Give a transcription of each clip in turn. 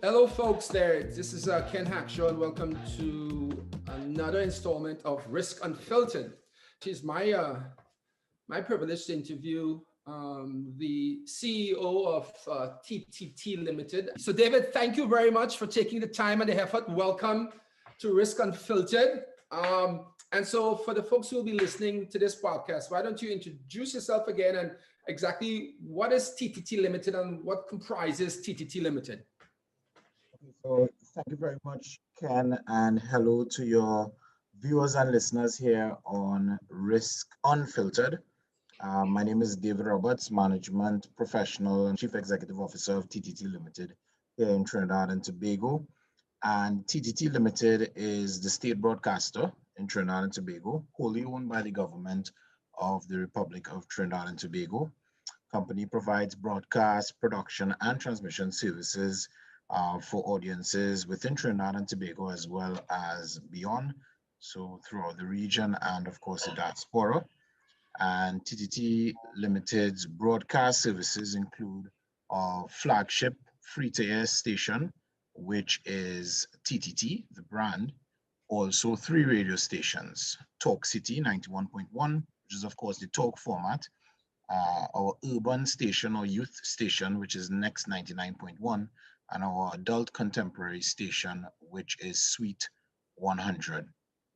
Hello, folks. This is Ken Hackshaw, and welcome to another installment of Risk Unfiltered. It is my privilege to interview the CEO of TTT Limited. So, David, thank you very much for taking the time and the effort. Welcome to Risk Unfiltered. And so, for the folks who will be listening to this podcast, why don't you introduce yourself again and exactly what is TTT Limited and what comprises TTT Limited? So thank you very much, Ken, and hello to your viewers and listeners here on Risk Unfiltered. My name is David Roberts, Management Professional and Chief Executive Officer of TTT Limited here in Trinidad and Tobago. And TTT Limited is the state broadcaster in Trinidad and Tobago, wholly owned by the government of the Republic of Trinidad and Tobago. Company provides broadcast, production, and transmission services for audiences within Trinidad and Tobago as well as beyond, so throughout the region and of course the diaspora. And TTT Limited's broadcast services include our flagship free-to-air station, which is TTT, the brand, also 3 radio stations, Talk City 91.1, which is of course the talk format, our urban station or youth station, which is Next 99.1, and our adult contemporary station, which is Suite 100.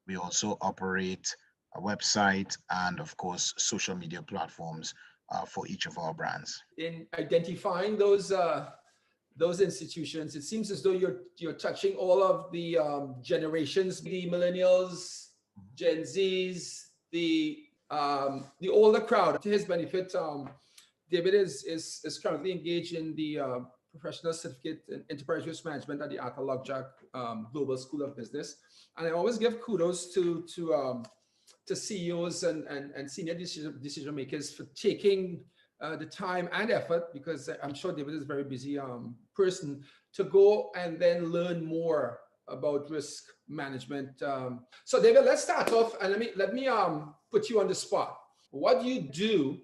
We also operate a website and, of course, social media platforms for each of our brands. In identifying those institutions, it seems as though you're touching all of the generations, the millennials, Gen Zs, the older crowd. To his benefit, David is currently engaged in the professional certificate in enterprise risk management at the Arthur Lockjack Global School of Business, and I always give kudos to CEOs and senior decision makers for taking the time and effort, because I'm sure David is a very busy person, to go and then learn more about risk management. So David, let's start off and let me put you on the spot. What do you do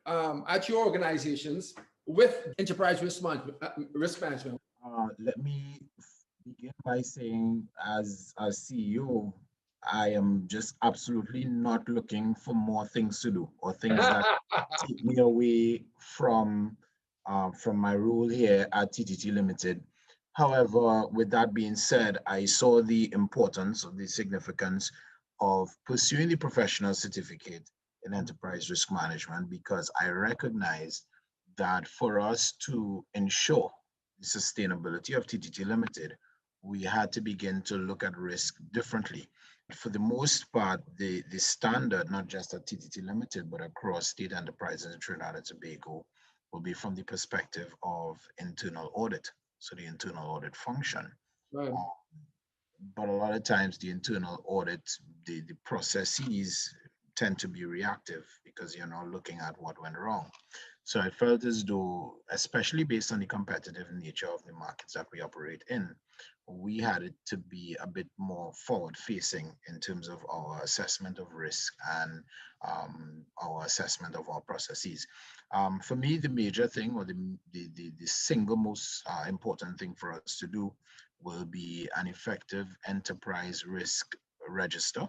at your organizations with enterprise risk management? Let me begin by saying, as a CEO, I am just absolutely not looking for more things to do or things that take me away from my role here at TTT Limited. However, with that being said, I saw the importance of the significance of pursuing the professional certificate in enterprise risk management, because I recognize that for us to ensure the sustainability of TTT Limited, we had to begin to look at risk differently. For the most part, the standard, not just at TTT Limited, but across state enterprises in Trinidad and Tobago, will be from the perspective of internal audit, so the internal audit function. Right. But a lot of times the internal audit, the processes tend to be reactive because you're not looking at what went wrong. So I felt as though, especially based on the competitive nature of the markets that we operate in, we had it to be a bit more forward facing in terms of our assessment of risk and our assessment of our processes. For me, the major thing, or the single most important thing for us to do, will be an effective enterprise risk register,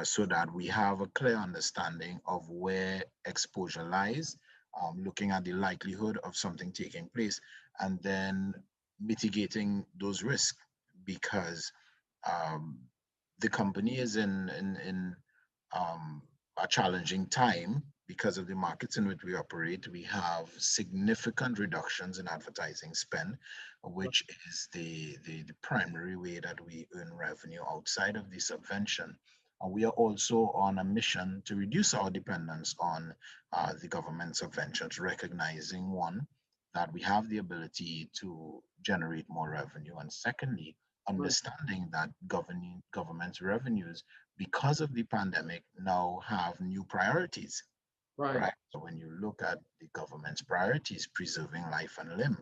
so that we have a clear understanding of where exposure lies, looking at the likelihood of something taking place, and then mitigating those risks, because the company is in a challenging time because of the markets in which we operate. We have significant reductions in advertising spend, which is the primary way that we earn revenue outside of the subvention. We are also on a mission to reduce our dependence on the government subventions, recognizing, one, that we have the ability to generate more revenue, and secondly, understanding that government revenues, because of the pandemic, now have new priorities. Right. So when you look at the government's priorities, preserving life and limb,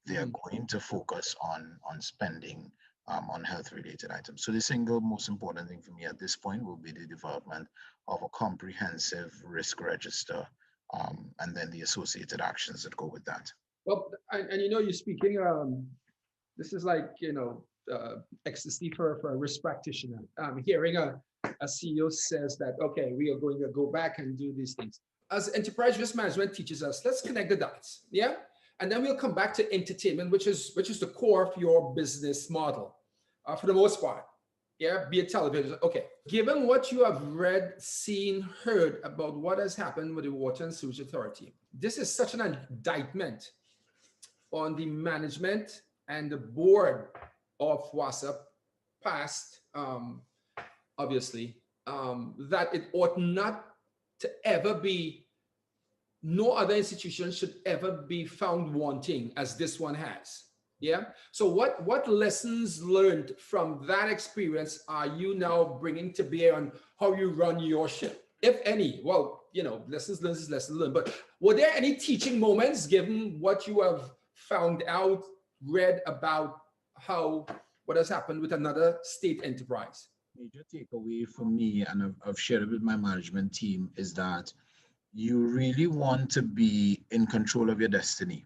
they are going to focus on spending on health-related items. So the single most important thing for me at this point will be the development of a comprehensive risk register, and then the associated actions that go with that. Well, and you're speaking This is like, ecstasy for a risk practitioner. Hearing a CEO says that, okay, we are going to go back and do these things. As enterprise risk management teaches us, let's connect the dots. Yeah. And then we'll come back to entertainment, which is the core of your business model, for the most part. Yeah, be it television. Okay. Given what you have read, seen, heard about what has happened with the Water and Sewage Authority, this is such an indictment on the management and the board of WASA, past, obviously, that it ought not to ever be, no other institution should ever be found wanting as this one has. Yeah. So what lessons learned from that experience are you now bringing to bear on how you run your ship, if any? Well, lessons learned is lessons learned. But were there any teaching moments given what you have found out, read about what has happened with another state enterprise? Major takeaway for me, and I've shared it with my management team, is that you really want to be in control of your destiny.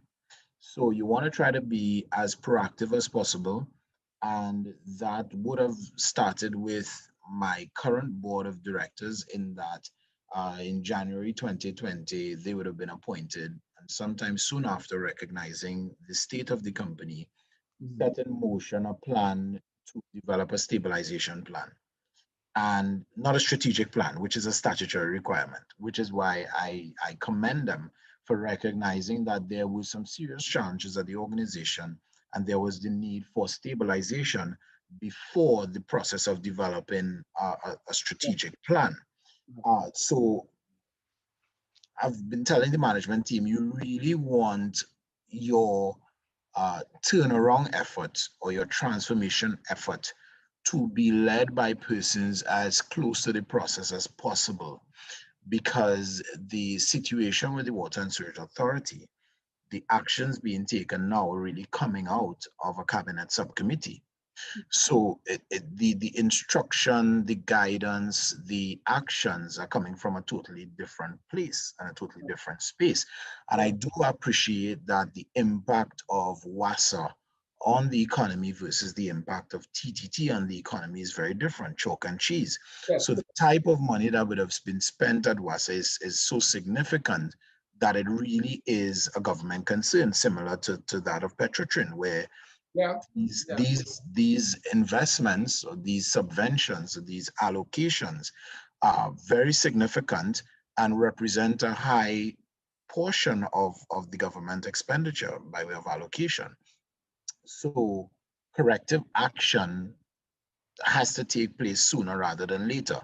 So you want to try to be as proactive as possible. And that would have started with my current board of directors, in that in January 2020, they would have been appointed. And sometime soon after, recognizing the state of the company, set in motion a plan to develop a stabilization plan, and not a strategic plan, which is a statutory requirement, which is why I commend them for recognizing that there were some serious challenges at the organization, and there was the need for stabilization before the process of developing a strategic plan. So I've been telling the management team, you really want your turnaround effort or your transformation effort to be led by persons as close to the process as possible, because the situation with the Water and Sewage Authority, the actions being taken now are really coming out of a cabinet subcommittee. So the instruction, the guidance, the actions are coming from a totally different place and a totally different space. And I do appreciate that the impact of WASA on the economy versus the impact of TTT on the economy is very different, chalk and cheese. Yes. So the type of money that would have been spent at WASA is so significant that it really is a government concern, similar to that of Petrotrin, where Yeah. these investments or these subventions or these allocations are very significant and represent a high portion of the government expenditure by way of allocation. So corrective action has to take place sooner rather than later.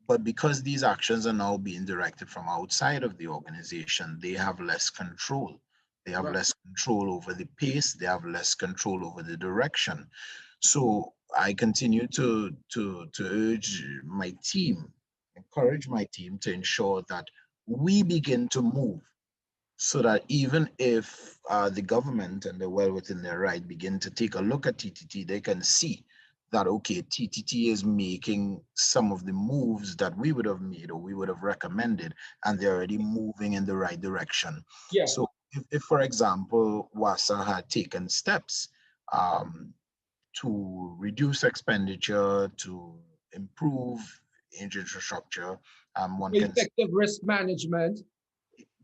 But because these actions are now being directed from outside of the organization, they have less control. They have less control over the pace. They have less control over the direction. So I continue to urge my team, encourage my team to ensure that we begin to move, so that even if the government, and they're well within their right, begin to take a look at TTT, they can see that, okay, TTT is making some of the moves that we would have made or we would have recommended, and they're already moving in the right direction. Yeah. So if for example, WASA had taken steps to reduce expenditure, to improve infrastructure, one can Effective risk management.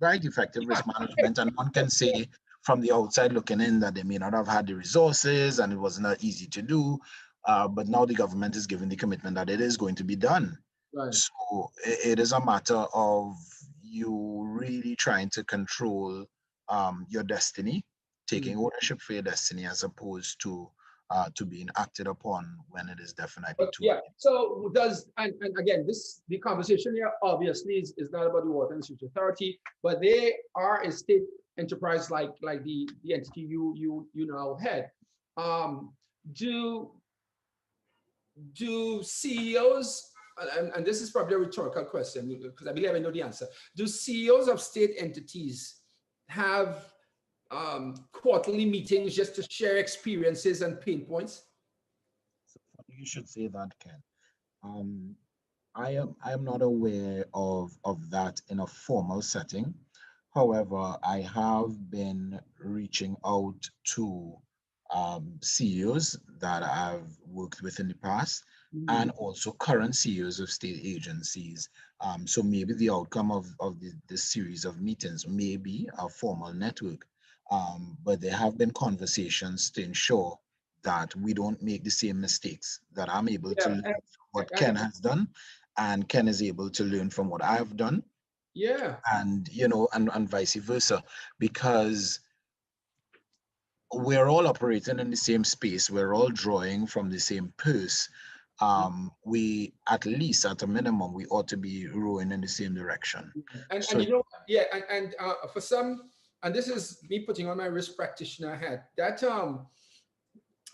right effective risk management, and one can say from the outside looking in that they may not have had the resources and it was not easy to do, but now the government is giving the commitment that it is going to be done. Right. So it is a matter of you really trying to control your destiny, taking ownership for your destiny, as opposed to being acted upon when it is definitely too Yeah. late. So and again, the conversation here obviously is not about the Water and Sewage Authority, but they are a state enterprise like the entity you now head. Do CEOs, and this is probably a rhetorical question because I believe I know the answer. Do CEOs of state entities have quarterly meetings just to share experiences and pain points? So you should say that, Ken. I am not aware of that in a formal setting. However, I have been reaching out to CEOs that I've worked with in the past, and also current CEOs of state agencies. So maybe the outcome of this series of meetings may be a formal network, but there have been conversations to ensure that we don't make the same mistakes, that I'm able to Yeah, learn from what and Ken has done, and Ken is able to learn from what I've done, yeah. and and vice versa, because we're all operating in the same space, we're all drawing from the same purse. We, at least at a minimum, we ought to be rowing in the same direction. And So you know, yeah, and for some, and this is me putting on my risk practitioner hat, that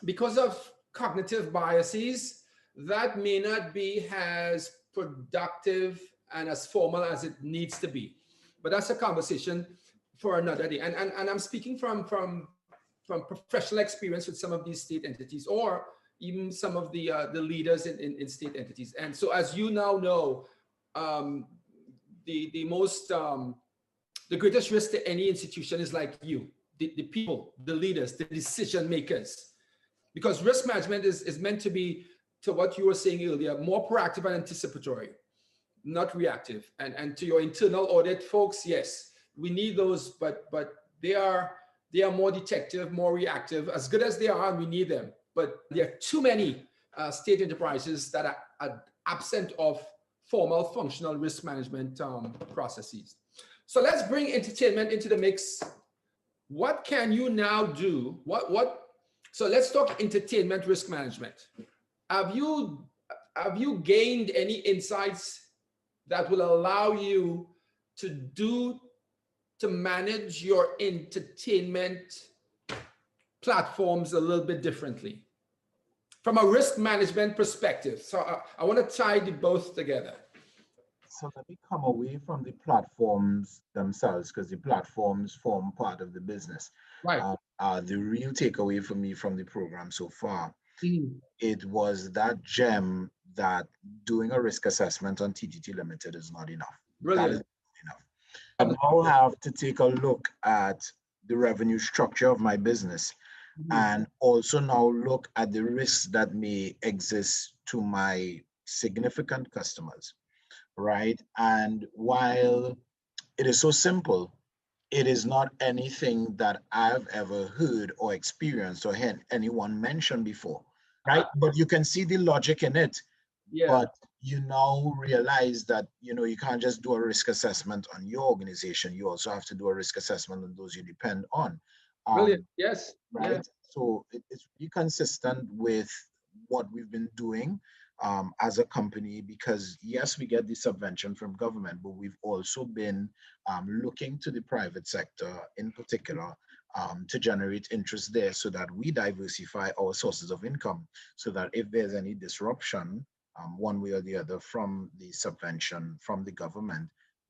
because of cognitive biases, that may not be as productive and as formal as it needs to be. But that's a conversation for another day. And I'm speaking from professional experience with some of these state entities, or even some of the leaders in state entities. And so, as you now know, um, the most the greatest risk to any institution is like you, the people, the leaders, the decision makers, because risk management is meant to be, to what you were saying earlier, more proactive and anticipatory, not reactive. And to your internal audit folks, yes, we need those, but they are they are more detective, more reactive. As good as they are, we need them. But there are too many state enterprises that are absent of formal functional risk management processes. So let's bring entertainment into the mix. What can you now do? What? So let's talk entertainment risk management. Have you have you gained any insights that will allow you to do to manage your entertainment platforms a little bit differently from a risk management perspective? So I want to tie the both together. so let me come away from the platforms themselves, because the platforms form part of the business. Right. The real takeaway for me from the program so far, Mhm. it was that gem that doing a risk assessment on TGT Limited is not enough. That is Brilliant. not enough. I now have to take a look at the revenue structure of my business, Mhm. and also now look at the risks that may exist to my significant customers, right? And while it is so simple, it is not anything that I've ever heard or experienced or had anyone mention before, right? But you can see the logic in it. Yeah. But you now realize that you can't just do a risk assessment on your organization. You also have to do a risk assessment on those you depend on. Brilliant. Um, Yes. Yeah. right? So it's really consistent with what we've been doing as a company, because yes, we get the subvention from government, but we've also been looking to the private sector in particular to generate interest there, so that we diversify our sources of income, so that if there's any disruption one way or the other from the subvention from the government,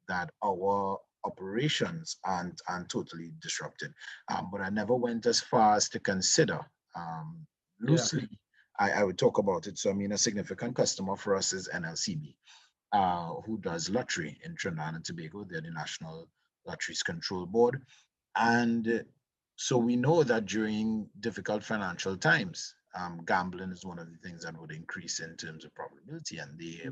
that our operations aren't totally disrupted. But I never went as far as to consider, Yeah. loosely, I would talk about it. So, I mean, a significant customer for us is NLCB, who does lottery in Trinidad and Tobago. They're the National Lotteries Control Board. And so we know that during difficult financial times, gambling is one of the things that would increase in terms of probability. And they,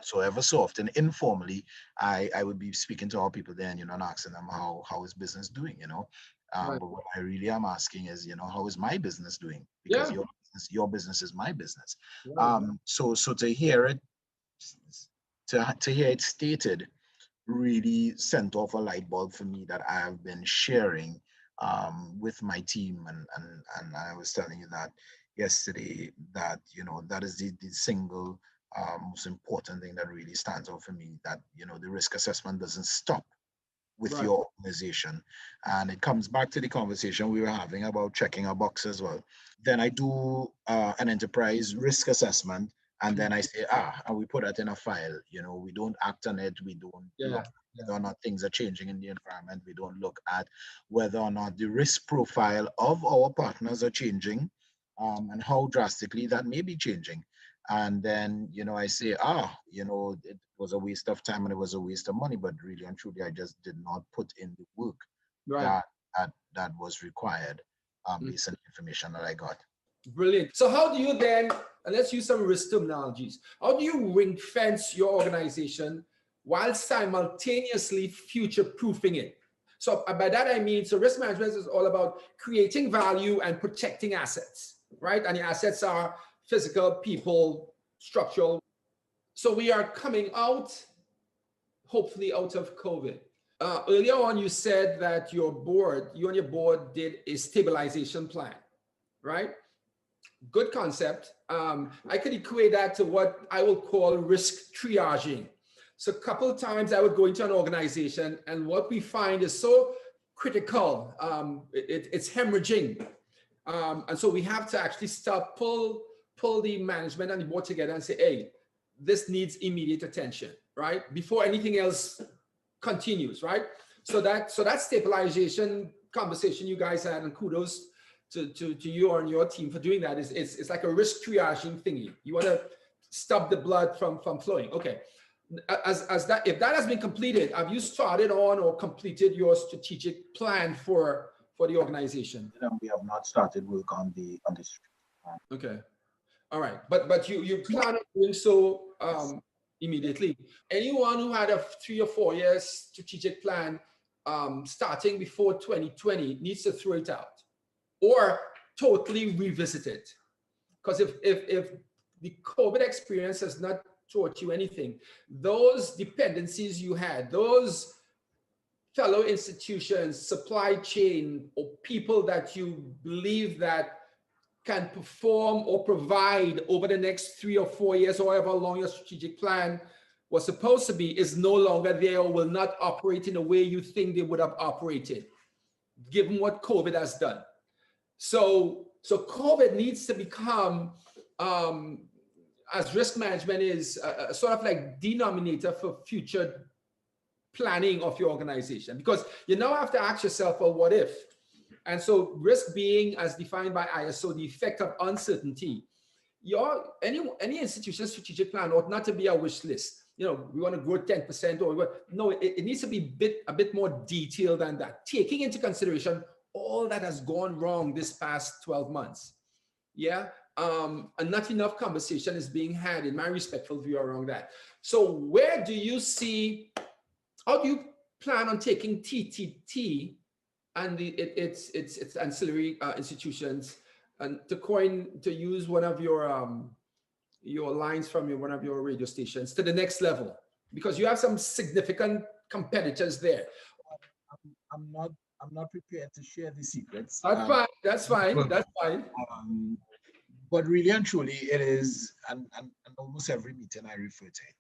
so ever so often, informally, I would be speaking to our people there, and asking them how is business doing, Right. But what I really am asking is, how is my business doing? Because Yeah. your business is my business. Right. So to hear it, to hear it stated, really sent off a light bulb for me, that I have been sharing with my team. And I was telling you that yesterday, that that is the single most important thing that really stands out for me, that the risk assessment doesn't stop with Right. your organization. And it comes back to the conversation we were having about checking a box as well. Then I do an enterprise risk assessment, and then I say, and we put that in a file. We don't act on it. We don't look Yeah. at whether or not things are changing in the environment. We don't look at whether or not the risk profile of our partners are changing, and how drastically that may be changing. And then, I say, it was a waste of time and it was a waste of money, but really and truly, I just did not put in the work Right. that that was required. based on the information that I got. Brilliant. So how do you then, and let's use some risk terminologies, how do you ring fence your organization while simultaneously future proofing it? So by that I mean, so risk management is all about creating value and protecting assets, right? And the assets are physical, people, structural. So we are coming out, hopefully out of COVID. Earlier on, you said that you and your board did a stabilization plan, right? Good concept. I could equate that to what I will call risk triaging. So a couple of times I would go into an organization, and what we find is so critical. It's hemorrhaging. And so we have to actually start, pull the management and the board together and say, hey, this needs immediate attention, right? Before anything else continues, right? So that stabilization conversation you guys had, and kudos to you and your team for doing that, it's like a risk triaging thingy. You want to stop the blood from flowing. Okay. As that, if that has been completed, have you started on or completed your strategic plan for the organization? We have not started work on the Okay. All right. But you plan on doing so immediately. Anyone who had a 3 or 4 years strategic plan starting before 2020 needs to throw it out or totally revisit it. Because if the COVID experience has not taught you anything, those dependencies you had, those fellow institutions, supply chain, or people that you believe that can perform or provide over the next 3 or 4 years, or however long your strategic plan was supposed to be, is no longer there or will not operate in the way you think they would have operated, given what COVID has done. So COVID needs to become, as risk management is a sort of like denominator for future planning of your organization, because you now have to ask yourself, well, what if? And so risk being, as defined by ISO, the effect of uncertainty. Any institution's strategic plan ought not to be a wish list. We want to grow 10% or no, it needs to be a bit more detailed than that, taking into consideration all that has gone wrong this past 12 months. Yeah. And not enough conversation is being had, in my respectful view, around that. So where do you see, how do you plan on taking TTT and its ancillary institutions, and to use one of your lines from one of your radio stations, to the next level? Because you have some significant competitors there. I'm not prepared to share the secrets. That's fine. But really and truly, it is, and almost every meeting I refer to it.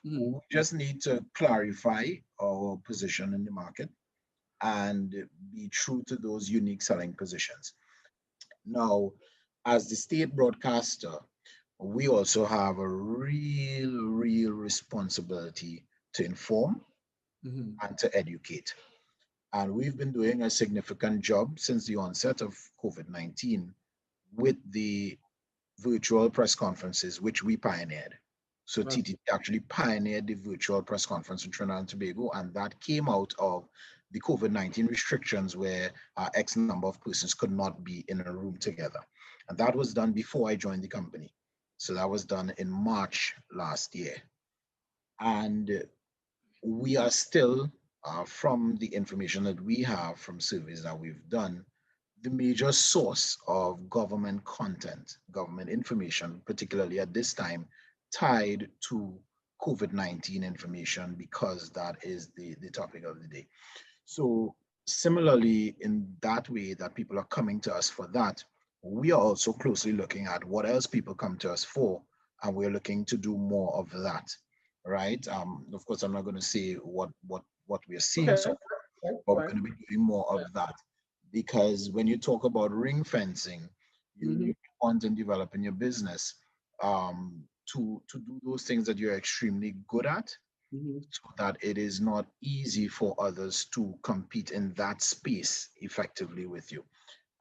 Mm-hmm. We just need to clarify our position in the market and be true to those unique selling positions. Now, as the state broadcaster, we also have a real responsibility to inform and to educate. And we've been doing a significant job since the onset of COVID-19 with the virtual press conferences, which we pioneered. So right. TTT actually pioneered the virtual press conference in Trinidad and Tobago, and that came out of the COVID-19 restrictions where X number of persons could not be in a room together. And that was done before I joined the company. So that was done in March last year. And we are still, from the information that we have from surveys that we've done, the major source of government content, government information, particularly at this time, tied to COVID-19 information, because that is the topic of the day. So similarly, in that way that people are coming to us for that, we are also closely looking at what else people come to us for, and we're looking to do more of that, right? Of course, I'm not going to say what we're seeing so far, but we're going to be doing more of that. Because when you talk about ring fencing, you want and develop in your business to do those things that you're extremely good at, so that it is not easy for others to compete in that space effectively with you.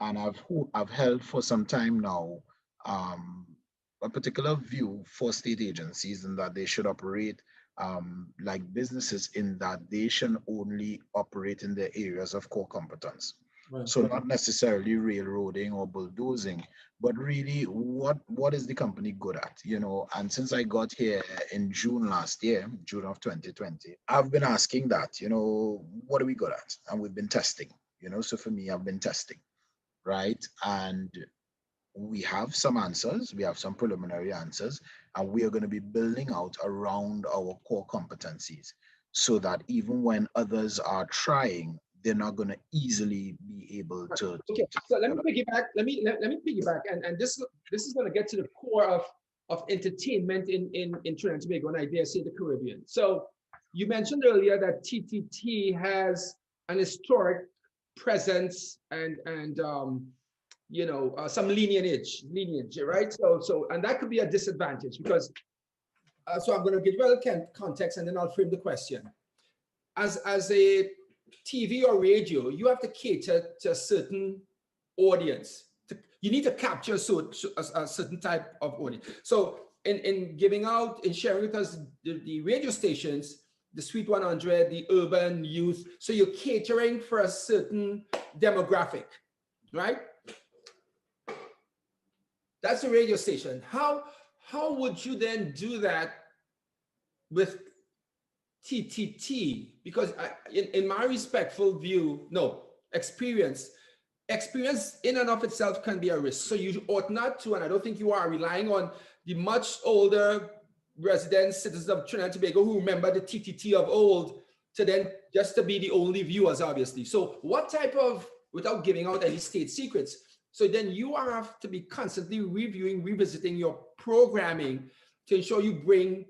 And I've held for some time now a particular view for state agencies, in that they should operate like businesses, in that they should only operate in their areas of core competence. Right. So not necessarily railroading or bulldozing, but really what is the company good at? And since I got here in June last year, June of 2020, I've been asking that, what are we good at? And we've been testing, so for me, I've been testing, right? And we have some answers, we have some preliminary answers, and we are going to be building out around our core competencies so that even when others are trying, they're not going to easily be able to. Okay, so let me piggyback. Let me piggyback, and this is going to get to the core of entertainment in Trinidad and Tobago, and I dare say the Caribbean. So you mentioned earlier that TTT has an historic presence and some lineage, right? So and that could be a disadvantage because so I'm going to give you a little context and then I'll frame the question. As a TV or radio, you have to cater to a certain audience. You need to capture a certain type of audience. So in giving out, in sharing with us the radio stations, the Sweet 100, the urban youth, so you're catering for a certain demographic, right? That's the radio station. How would you then do that with TTT? Because in my respectful view, no, experience in and of itself can be a risk. So you ought not to, and I don't think you are, relying on the much older residents, citizens of Trinidad and Tobago who remember the TTT of old to then just to be the only viewers, obviously. So what type of, without giving out any state secrets, so then you have to be constantly reviewing, revisiting your programming to ensure you bring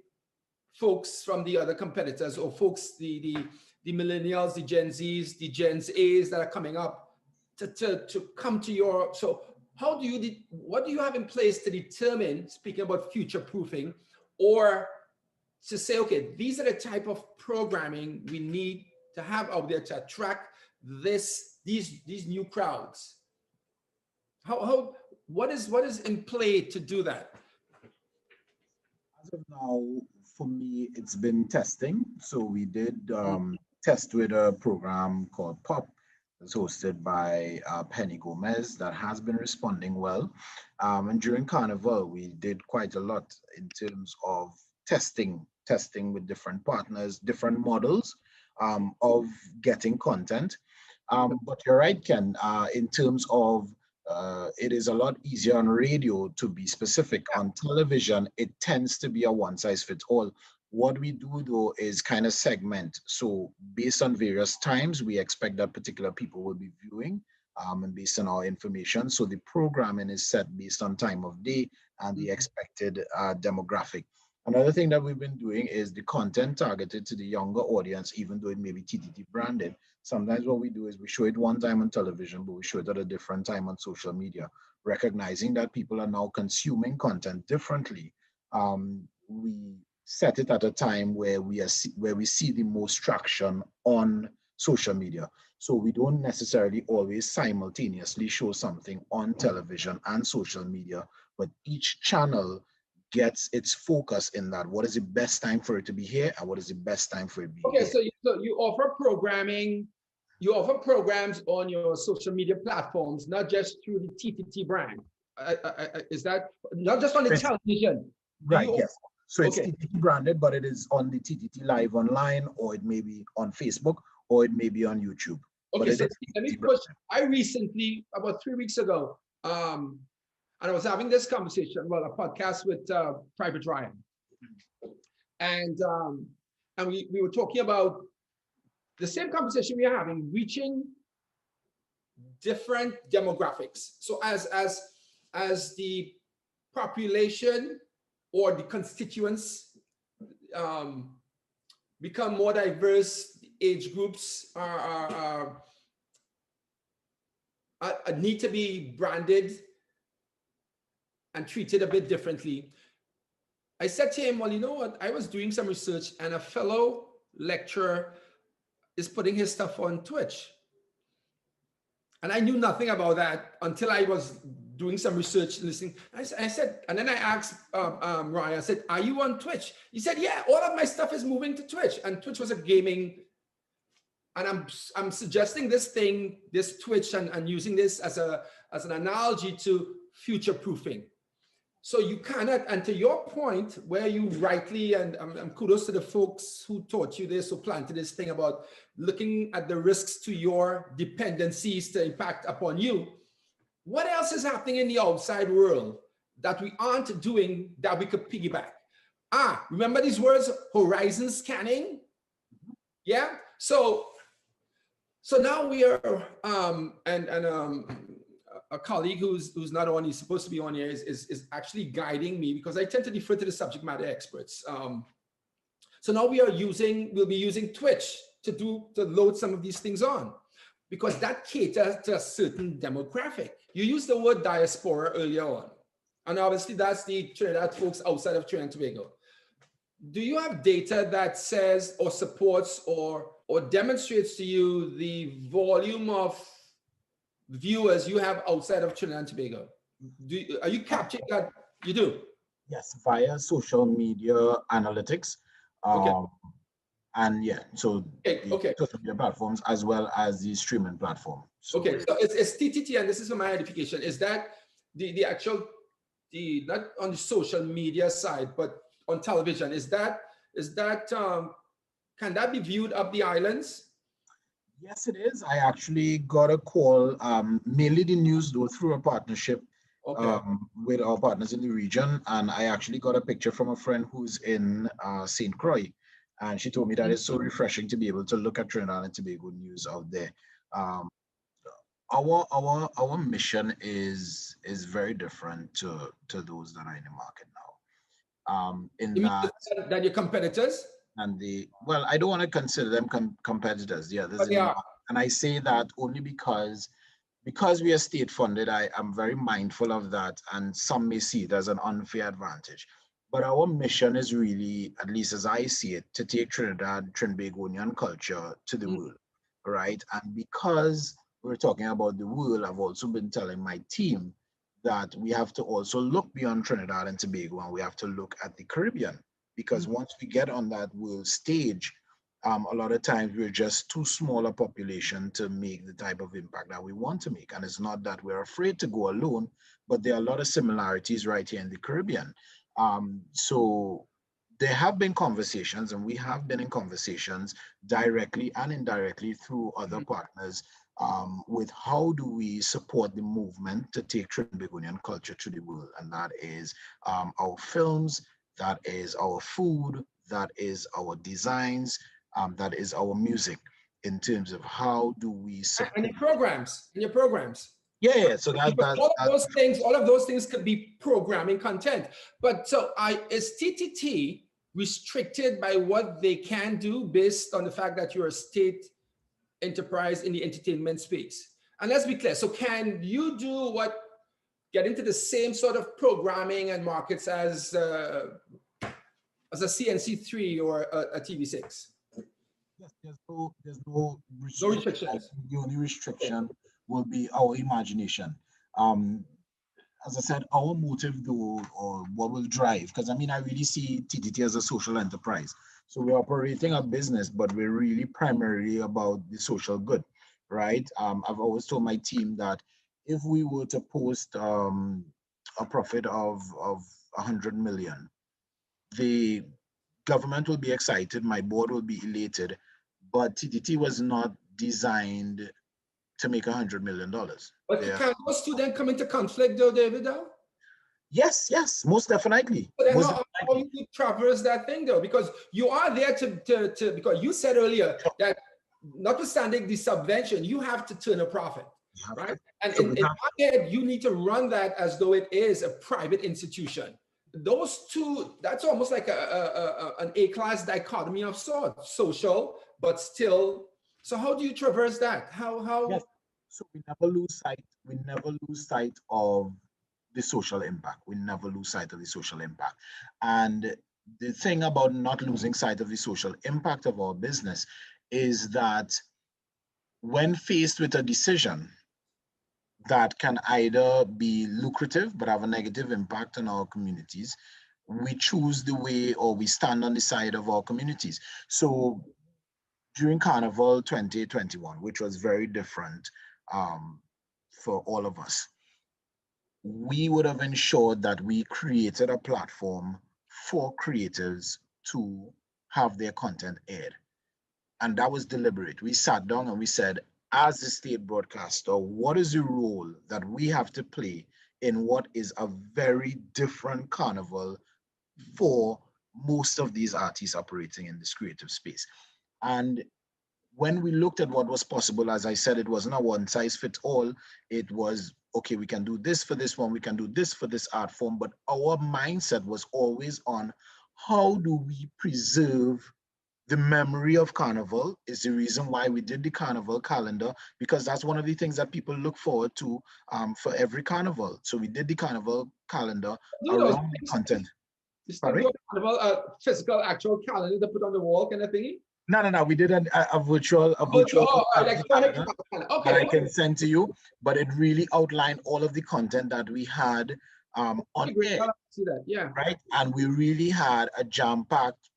folks from the other competitors or folks, the millennials, the Gen Zs, the Gen As that are coming up to come to your, so how do you, what do you have in place to determine, speaking about future proofing, or to say, okay, these are the type of programming we need to have out there to attract these new crowds? What is in play to do that? As of now, for me, it's been testing. So we did test with a program called POP. It's hosted by Penny Gomez that has been responding well. And during Carnival, we did quite a lot in terms of testing with different partners, different models of getting content. But you're right, Ken, in terms of it is a lot easier on radio to be specific. On television, it tends to be a one size fits all. What we do though is kind of segment. So based on various times, we expect that particular people will be viewing and based on our information. So the programming is set based on time of day and the expected demographic. Another thing that we've been doing is the content targeted to the younger audience, even though it may be TTT branded. Sometimes what we do is we show it one time on television, but we show it at a different time on social media, recognizing that people are now consuming content differently. We set it at a time where we see the most traction on social media. So we don't necessarily always simultaneously show something on television and social media, but each channel gets its focus in that. What is the best time for it to be here, and what is the best time for it to be here? So you offer programming, you offer programs on your social media platforms, not just through the TTT brand. Is that not just on the television? Right, yes. So it's TTT branded, but it is on the TTT Live online, or it may be on Facebook, or it may be on YouTube. Okay, so let me push. I recently, about 3 weeks ago, and I was having this conversation, well, a podcast with Private Ryan. And we were talking about the same conversation we are having, reaching different demographics. So as the population or the constituents become more diverse, age groups need to be branded and treated a bit differently. I said to him, well, you know what? I was doing some research and a fellow lecturer is putting his stuff on Twitch. And I knew nothing about that until I was doing some research, listening. I said, and then I asked Ryan, I said, are you on Twitch? He said, yeah, all of my stuff is moving to Twitch. And Twitch was a gaming I'm suggesting this Twitch and using this as an analogy to future proofing. So you cannot, and to your point, where you rightly, and kudos to the folks who taught you this, who planted this thing about looking at the risks to your dependencies to impact upon you. What else is happening in the outside world that we aren't doing that we could piggyback? Remember these words, horizon scanning? Yeah. So now we are, a colleague who's not on, he's supposed to be on here, is actually guiding me, because I tend to defer to the subject matter experts. So now we'll be using Twitch to load some of these things on, because that caters to a certain demographic. You used the word diaspora earlier on, and obviously that's the Trinidad folks outside of Trinidad and Tobago. Do you have data that says or supports or demonstrates to you the volume of viewers you have outside of Trinidad and Tobago? Are you capturing that? You do? Yes, via social media analytics. Okay. And yeah, so Okay. social media platforms as well as the streaming platform. So, okay, so it's TTT, and this is for my edification. Is that the actual, not on the social media side, but on television? Is that can that be viewed up the islands? yes, it is. I actually got a call, mainly the news though, through a partnership with our partners in the region. And I actually got a picture from a friend who's in St. Croix. And she told me that it's so refreshing to be able to look at Trinidad and Tobago news out there. Our mission is very different to those that are in the market now. You mean that your competitors? And well, I don't want to consider them competitors. Yeah, and I say that only because we are state funded. I am very mindful of that, and some may see it as an unfair advantage. But our mission is really, at least as I see it, to take Trinbagonian culture to the world, right? And because we're talking about the world, I've also been telling my team that we have to also look beyond Trinidad and Tobago, and we have to look at the Caribbean, because once we get on that world stage, a lot of times we're just too small a population to make the type of impact that we want to make. And it's not that we're afraid to go alone, but there are a lot of similarities right here in the Caribbean. So there have been conversations, and we have been in conversations directly and indirectly through other partners with how do we support the movement to take Trinbagonian culture to the world. And that is our films, that is our food, that is our designs, that is our music, in terms of how do we support. And your programs. Yeah. So all of those things could be programming content. But so is TTT restricted by what they can do based on the fact that you're a state enterprise in the entertainment space? And let's be clear. So can you get into the same sort of programming and markets as a CNC3 or a TV6? Yes, there's no restrictions. The only restriction will be our imagination. As I said, our motive though, or what will drive, because I mean, I really see TTT as a social enterprise. So we're operating a business, but we're really primarily about the social good, right? I've always told my team that if we were to post a profit of 100 million, the government will be excited, my board will be elated, but TTT was not designed to make $100 million. But can those two then come into conflict though, David? Yes, most definitely. But then how you traverse that thing though? Because you are there to because you said earlier that notwithstanding the subvention, you have to turn a profit, right? And so in my head, you need to run that as though it is a private institution. Those two, that's almost like an A-class dichotomy of sorts, social, but still. So how do you traverse that? How? Yes. So we never lose sight. We never lose sight of the social impact. We never lose sight of the social impact. And the thing about not losing sight of the social impact of our business is that when faced with a decision that can either be lucrative but have a negative impact on our communities, we choose the way, or we stand on the side of our communities. So during Carnival 2021, which was very different for all of us, we would have ensured that we created a platform for creators to have their content aired. And that was deliberate. We sat down and we said, as the state broadcaster, what is the role that we have to play in what is a very different carnival for most of these artists operating in this creative space? And when we looked at what was possible, as I said, it wasn't a one size fits all. It was, okay, we can do this for this one, we can do this for this art form, but our mindset was always on how do we preserve the memory of Carnival. Is the reason why we did the Carnival calendar, because that's one of the things that people look forward to for every Carnival. So we did the Carnival calendar around the content. You still do a Carnival, physical, actual calendar to put on the wall kind of thingy? No. We did a virtual calendar that I can send to you, but it really outlined all of the content that we had on air. See that, yeah. Right, and we really had a jam-packed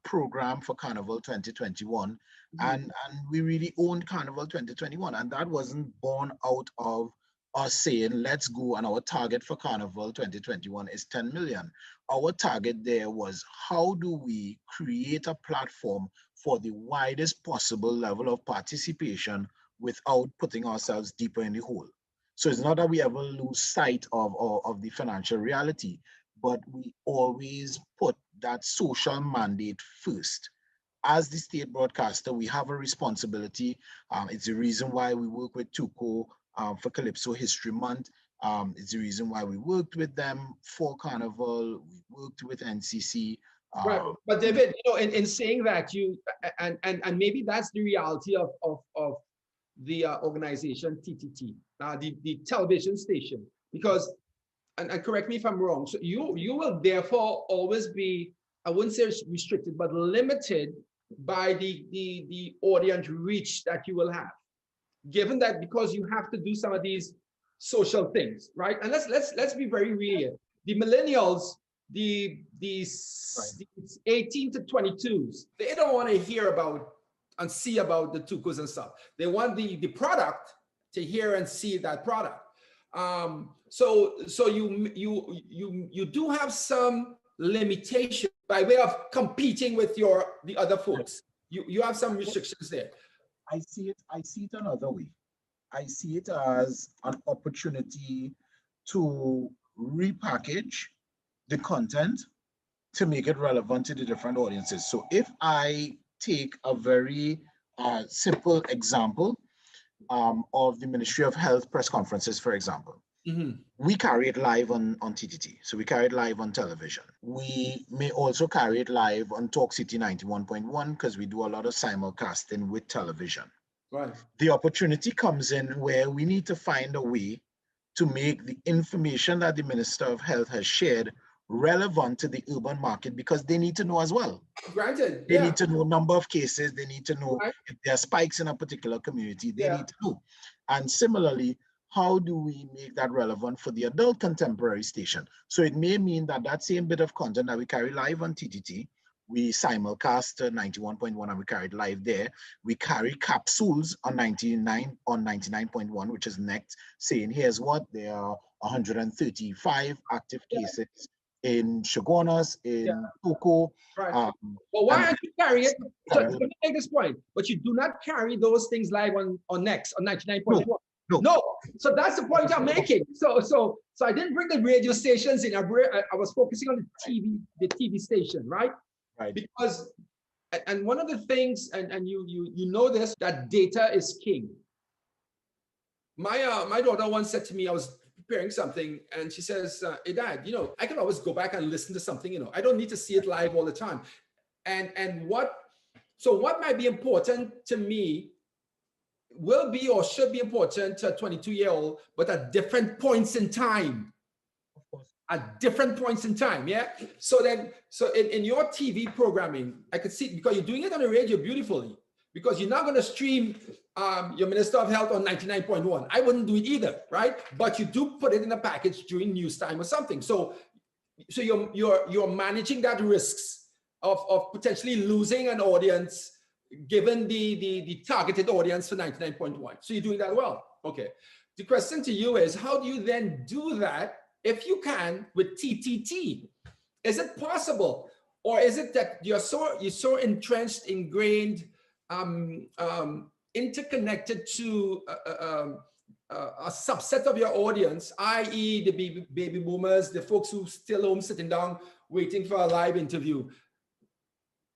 program for Carnival 2021, and we really owned Carnival 2021, and that wasn't born out of us saying let's go and our target for Carnival 2021 is 10 million. Our target there was how do we create a platform for the widest possible level of participation without putting ourselves deeper in the hole. So it's not that we ever lose sight of the financial reality, but we always put that social mandate first. As the state broadcaster, we have a responsibility. It's the reason why we work with TUCO for Calypso History Month. It's the reason why we worked with them for Carnival. We worked with NCC. Right, but David, you know, in saying that, you and maybe that's the reality of the organization TTT, the television station, because and correct me if I'm wrong. So you will therefore always be, I wouldn't say restricted, but limited by the audience reach that you will have, given that because you have to do some of these social things, right? And let's be very real. The millennials, the 18 to 22s, they don't want to hear about and see about the tucos and stuff. They want the product to hear and see that product. So you do have some limitation by way of competing with the other folks. You have some restrictions there. I see it another way. I see it as an opportunity to repackage the content to make it relevant to the different audiences. So if I take a very simple example of the Ministry of Health press conferences, for example, we carry it live on TTT. So we carry it live on television. We may also carry it live on Talk City 91.1 because we do a lot of simulcasting with television. Right. The opportunity comes in where we need to find a way to make the information that the Minister of Health has shared relevant to the urban market, because they need to know as well. Granted, they need to know number of cases. They need to know if there are spikes in a particular community. They need to know. And similarly, how do we make that relevant for the adult contemporary station? So it may mean that that same bit of content that we carry live on TTT, we simulcast 91.1 and we carry it live there. We carry capsules on 99.1, which is next, saying here's what there are 135 active cases in Shogunas, in Tuco. Right. Well, why aren't you carrying it? So let me make this point, but you do not carry those things live on Next, on 99.1. No. So that's the point I'm making. So I didn't bring the radio stations in. I was focusing on the TV station, right? Right. Because, and one of the things, and you know this, that data is king. My daughter once said to me, I was preparing something, and she says, "Hey, Dad, you know, I can always go back and listen to something. You know, I don't need to see it live all the time." And what might be important to me will be or should be important to a 22-year-old, but at different points in time. Of course. At different points in time, yeah. So in your TV programming, I could see, because you're doing it on the radio beautifully, because you're not going to stream your Minister of Health on 99.1. I wouldn't do it either, right? But you do put it in a package during news time or something. So you're managing that risks of potentially losing an audience given the targeted audience for 99.1. So you're doing that well. Okay. The question to you is, how do you then do that, if you can, with TTT? Is it possible? Or is it that you're so entrenched, ingrained, interconnected to a subset of your audience, i.e. the baby boomers, the folks who still home sitting down waiting for a live interview?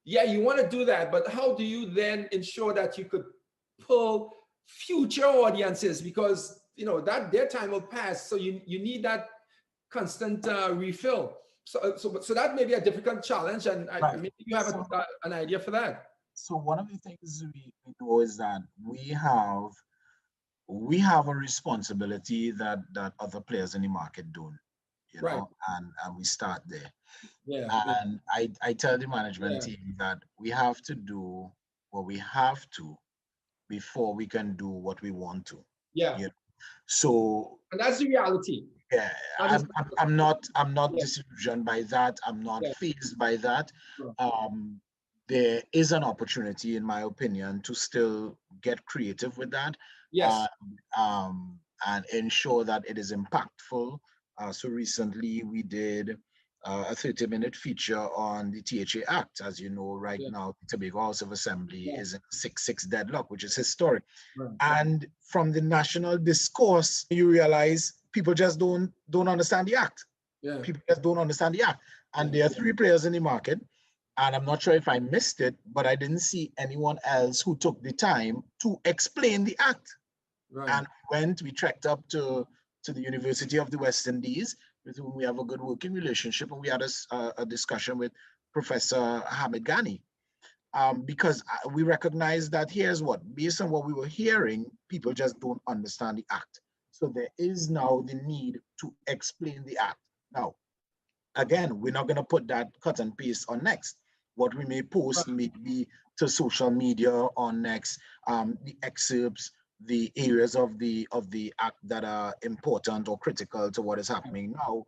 Yeah, you want to do that, but how do you then ensure that you could pull future audiences? Because that their time will pass, so you need that constant refill. So that may be a difficult challenge, and Right. maybe you have an idea for that. So one of the things we know is that we have a responsibility that other players in the market don't, Right. and we start there. Yeah. And I tell the management team that we have to do what we have to before we can do what we want to. Yeah. So, and that's the reality. Yeah, I'm not disillusioned by that. I'm not fazed by that. There is an opportunity, in my opinion, to still get creative with that. Yes. And ensure that it is impactful. So recently we did a 30-minute feature on the THA Act. As you know, right now, the Tobago House of Assembly is in 6-6 deadlock, which is historic. Right. And from the national discourse, you realize people just don't understand the act. Yeah. People just don't understand the act. And there are 3 players in the market. And I'm not sure if I missed it, but I didn't see anyone else who took the time to explain the act. Right. And we trekked up to the University of the West Indies, with whom we have a good working relationship. And we had a discussion with Professor Hamid Ghani. Because we recognize that here's what, based on what we were hearing, people just don't understand the act. So there is now the need to explain the act. Now, again, we're not going to put that cut and paste on Next. What we may post may be to social media on Next, the excerpts, the areas of the act that are important or critical to what is happening now.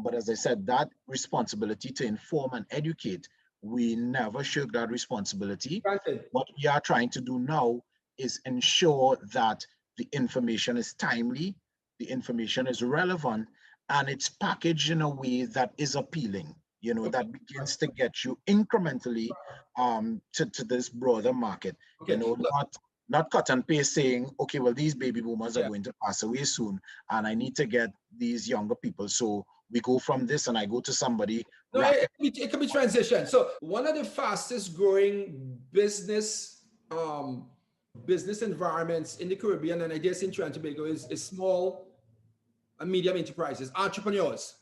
But as I said, that responsibility to inform and educate, we never shirk that responsibility. What we are trying to do now is ensure that the information is timely, the information is relevant, and it's packaged in a way that is appealing, that begins to get you incrementally to this broader market. Not cut and paste saying, okay, well, these baby boomers are going to pass away soon, and I need to get these younger people. So we go from this and I go to somebody. No, it can be transition. So one of the fastest growing business environments in the Caribbean, and I guess in Trinidad and Tobago, is small and medium enterprises, entrepreneurs,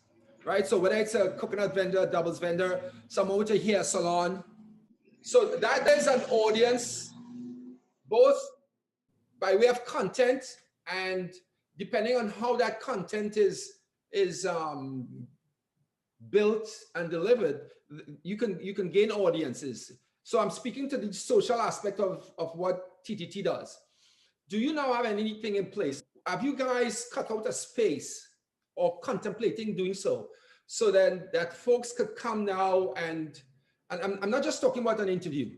right? So whether it's a coconut vendor, doubles vendor, someone with a hair salon. So that is an audience, both by way of content and depending on how that content is built and delivered, you can gain audiences. So I'm speaking to the social aspect of what TTT does. Do you now have anything in place? Have you guys cut out a space or contemplating doing so then that folks could come now and I'm not just talking about an interview,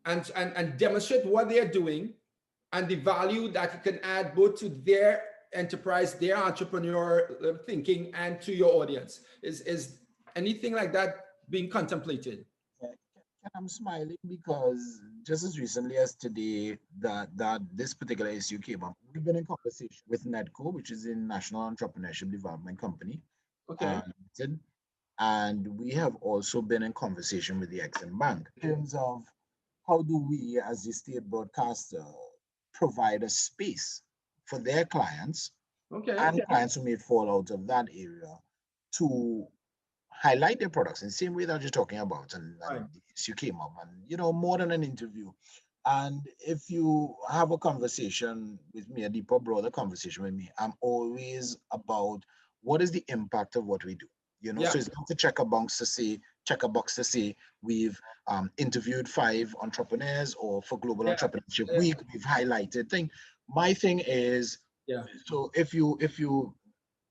and demonstrate what they're doing and the value that it can add both to their enterprise, their entrepreneur thinking, and to your audience? Is anything like that being contemplated? I'm smiling because just as recently as today that this particular issue came up, we've been in conversation with NEDCO, which is the National Entrepreneurship Development Company. Okay. And we have also been in conversation with the Exim Bank in terms of how do we, as the state broadcaster, provide a space for their clients and clients who may fall out of that area to highlight their products in the same way that you're talking about, and you came up, and more than an interview. And if you have a conversation with me, a deeper, broader conversation with me, I'm always about what is the impact of what we do. So it's not to check a box to say we've interviewed 5 entrepreneurs, or for Global Entrepreneurship Week we've highlighted thing. My thing is, so if you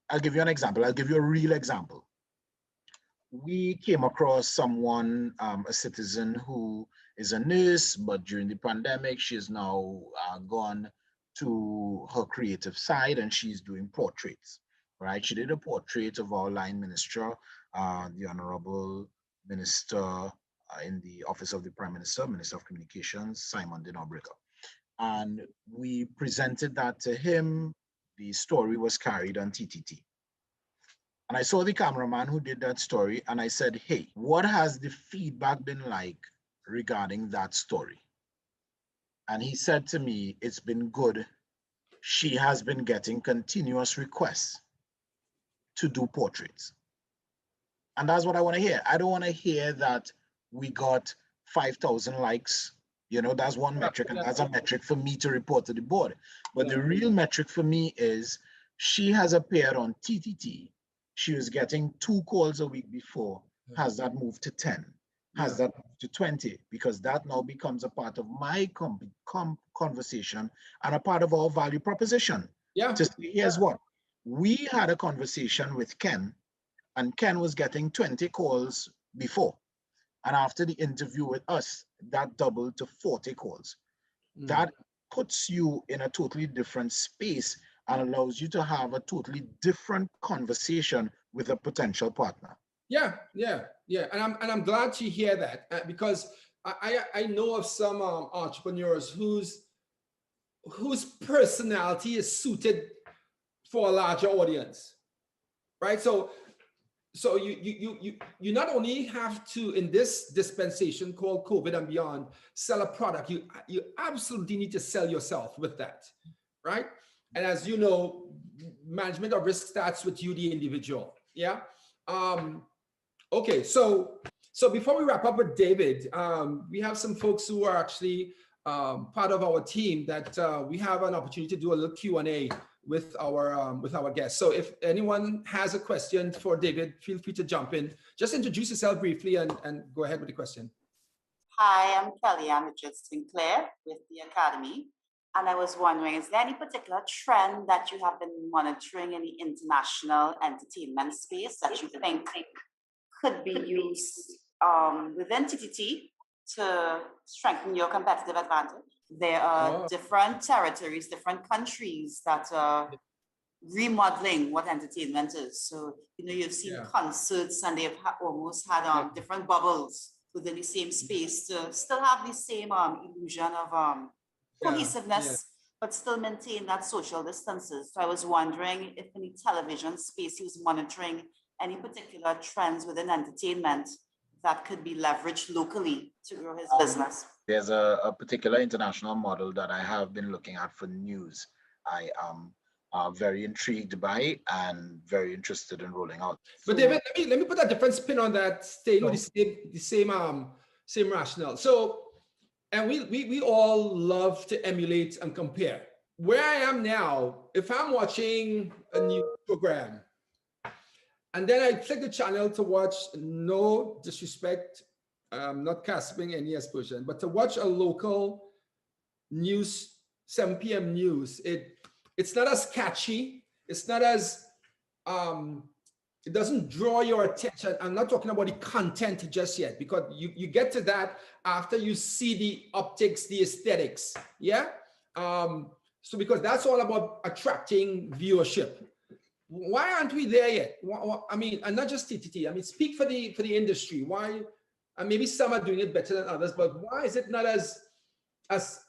I'll give you an example. I'll give you a real example. we came across someone, a citizen who is a nurse, but during the pandemic, she has now gone to her creative side and she's doing portraits, right? She did a portrait of our line minister, the Honorable Minister in the Office of the Prime Minister, Minister of Communications, Simon Dinobrica. And we presented that to him. The story was carried on TTT. And I saw the cameraman who did that story and I said, hey, what has the feedback been like regarding that story? And he said to me, it's been good. She has been getting continuous requests to do portraits. And that's what I want to hear. I don't want to hear that we got 5,000 likes. You know, that's one metric, and that's a metric for me to report to the board. But the real metric for me is she has appeared on TTT. She was getting 2 calls a week before. Has that moved to 10? Has that moved to 20? Because that now becomes a part of my conversation and a part of our value proposition. Yeah. To say, here's what. We had a conversation with Ken, and Ken was getting 20 calls before. And after the interview with us, that doubled to 40 calls. That puts you in a totally different space and allows you to have a totally different conversation with a potential partner. Yeah. And I'm glad to hear that because I know of some entrepreneurs whose personality is suited for a larger audience, right? So you not only have to, in this dispensation called COVID and beyond, sell a product, you absolutely need to sell yourself with that, right? And as you know, management of risk starts with you, the individual. Yeah. Okay. So before we wrap up with David, we have some folks who are actually part of our team that we have an opportunity to do a little Q&A with our guests. So if anyone has a question for David, feel free to jump in. Just introduce yourself briefly and go ahead with the question. Hi, I'm Kellyanne Richard Sinclair with the Academy. And I was wondering, is there any particular trend that you have been monitoring in the international entertainment space that you think could be used within TTT to strengthen your competitive advantage? There are different territories, different countries that are remodeling what entertainment is. So, you've seen concerts and they've almost had different bubbles within the same space to still have the same illusion of cohesiveness, but still maintain that social distances. So I was wondering if in the television space he was monitoring any particular trends within entertainment that could be leveraged locally to grow his business. There's a particular international model that I have been looking at for news. I am very intrigued by and very interested in rolling out. But David, let me put a different spin on that. Stay with the same rationale. So, and we all love to emulate and compare. Where I am now, if I'm watching a new program, and then I click the channel to watch, no disrespect, not casting any aspersion, but to watch a local news, 7 p.m. news, it's not as catchy. It's not as, it doesn't draw your attention. I'm not talking about the content just yet, because you get to that after you see the optics, the aesthetics. Yeah. So because that's all about attracting viewership. Why aren't we there yet? I mean, and not just TTT. I mean, speak for the industry. Why? And maybe some are doing it better than others, but why is it not as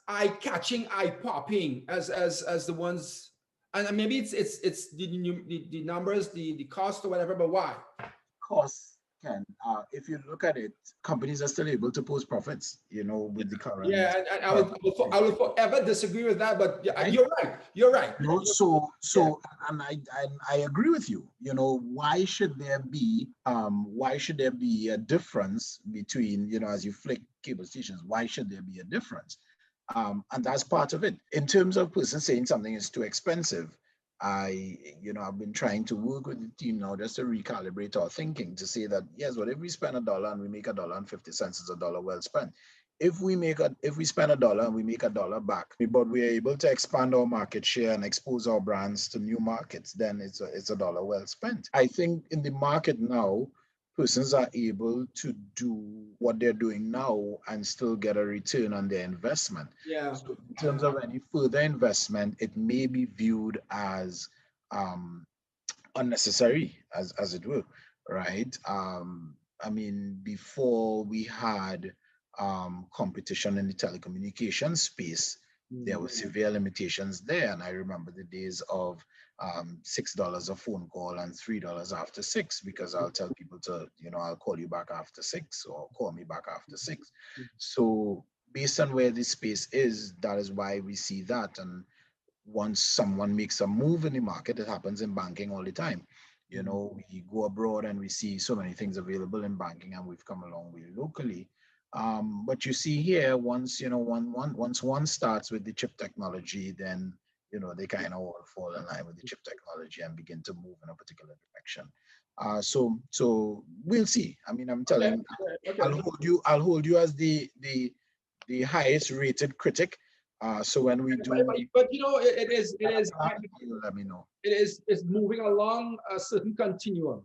eye-catching, eye-popping as the ones? And maybe it's the numbers, the cost or whatever. But why? Cost can, if you look at it, companies are still able to post profits. With the current. Yeah, and I will forever disagree with that. But you're right. You're right. And I agree with you. Why should there be a difference between, as you flick cable stations? Why should there be a difference? And that's part of it. In terms of person saying something is too expensive, I've been trying to work with the team now just to recalibrate our thinking to say that, yes, whatever we spend $1 and we make $1.50 is $1 well spent. If we spend $1 and we make $1 back, but we are able to expand our market share and expose our brands to new markets, then it's $1 well spent. I think in the market now, persons are able to do what they're doing now and still get a return on their investment. Yeah. So in terms of any further investment, it may be viewed as unnecessary, as it were, right? I mean, before we had competition in the telecommunications space, there were severe limitations there. And I remember the days of $6 a phone call and $3 after 6, because I'll tell people to, I'll call you back after 6 or call me back after 6. So based on where this space is, that is why we see that. And once someone makes a move in the market, it happens in banking all the time. We go abroad and we see so many things available in banking, and we've come a long way locally. But you see here, once one starts with the chip technology, then they kind of all fall in line with the chip technology and begin to move in a particular direction. So we'll see. I mean, I'm telling, Okay. I'll hold you as the highest rated critic. So when we do, but it is let me know. it's moving along a certain continuum.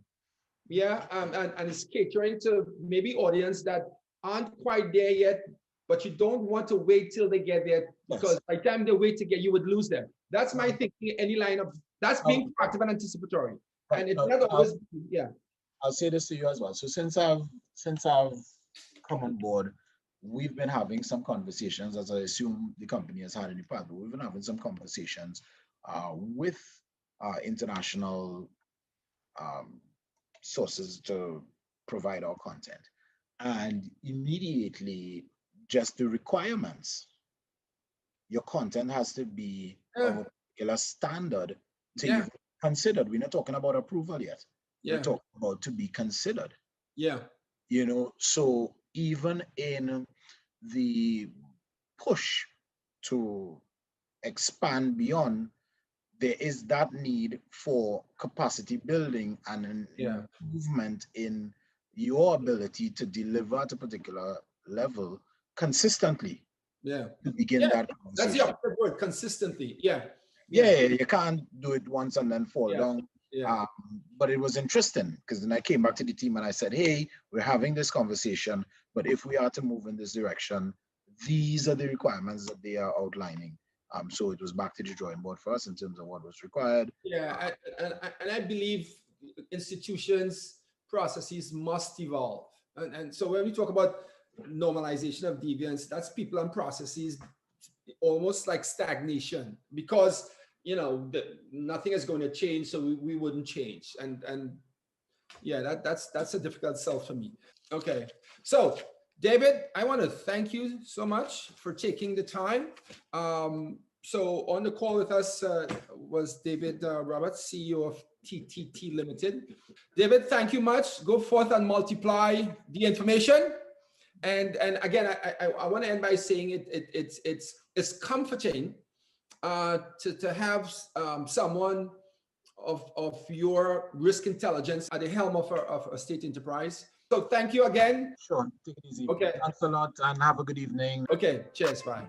Yeah, and it's catering to maybe audience that aren't quite there yet, but you don't want to wait till they get there, because by the time they wait to get, you would lose them. That's my thinking. Any line of that's being proactive and anticipatory, and it's not always. Yeah, I'll say this to you as well. So since I've come on board, we've been having some conversations, as I assume the company has had in the past, but we've been having some conversations with international sources to provide our content. And immediately, just the requirements, your content has to be of a particular standard to even considered. We're not talking about approval yet. We're talking about to be considered. Yeah. So even in the push to expand beyond, there is that need for capacity building and an improvement in your ability to deliver at a particular level consistently. Yeah. To begin that conversation. That's the operative word, consistently. Yeah. You can't do it once and then fall down. But it was interesting, because then I came back to the team and I said, hey, we're having this conversation, but if we are to move in this direction, these are the requirements that they are outlining. So it was back to the drawing board for us in terms of what was required. Yeah, and I believe institutions, processes must evolve. And so when we talk about normalization of deviance, that's people and processes almost like stagnation, because nothing is going to change, so we wouldn't change. And yeah, that's a difficult sell for me. Okay, so David, I want to thank you so much for taking the time. So on the call with us was David Roberts, CEO of TTT Limited. David, thank you much. Go forth and multiply the information. And again, I want to end by saying it's comforting to have someone of your risk intelligence at the helm of a state enterprise. So thank you again. Sure, take it easy. Okay. Thanks a lot and have a good evening. Okay, cheers, bye.